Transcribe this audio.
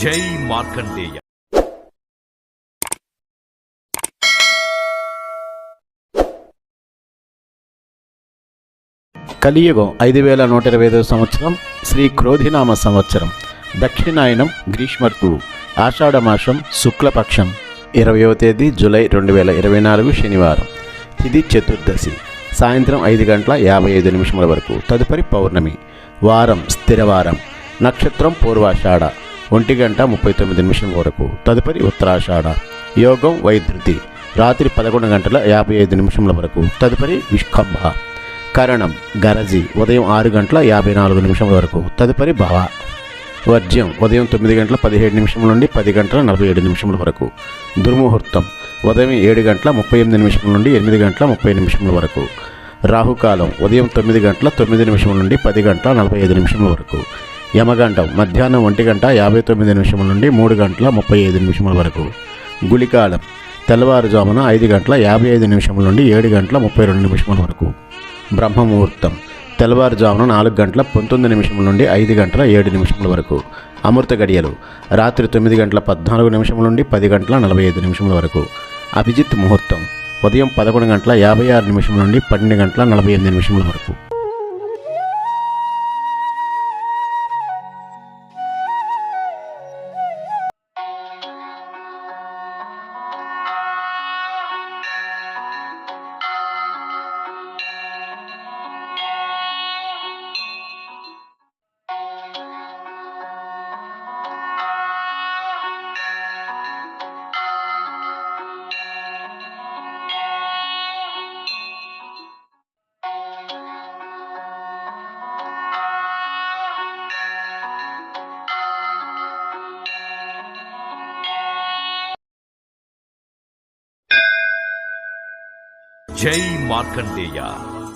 జై మార్కండేయ. కలియుగం 5125 సంవత్సరం, శ్రీ క్రోధినామ సంవత్సరం, దక్షిణాయనం, గ్రీష్మ ఋతువు, ఆషాఢమాసం, శుక్లపక్షం, 20వ తేదీ జూలై 2024 శనివారం. తిథి చతుర్దశి, సాయంత్రం 5:55 వరకు. తదుపరి పౌర్ణమి. వారం స్థిరవారం. నక్షత్రం పూర్వాషాఢ, 1:39 వరకు. తదుపరి ఉత్తరాషాఢ. యోగం వైధృతి, రాత్రి 11:55 వరకు. తదుపరి విష్కంభ. కరణం గరజి, ఉదయం 6:54 వరకు. తదుపరి భవ. వర్జ్యం ఉదయం 9:17 నుండి 10:47 వరకు. దుర్ముహూర్తం ఉదయం 7:38 నుండి 8:30 వరకు. రాహుకాలం ఉదయం 9:09 నుండి 10:45 వరకు. యమగండం మధ్యాహ్నం 1:59 నుండి 3:35 వరకు. గుళికాలం తెల్లవారుజామున 5:55 నుండి 7:32 వరకు. బ్రహ్మముహూర్తం తెల్లవారుజామున 4:19 నుండి 5:07 వరకు. అమృత గడియలు రాత్రి 9:14 నుండి 10:45 వరకు. అభిజిత్ ముహూర్తం ఉదయం 11:56 నుండి 12:48 వరకు. జై మార్కండేయ.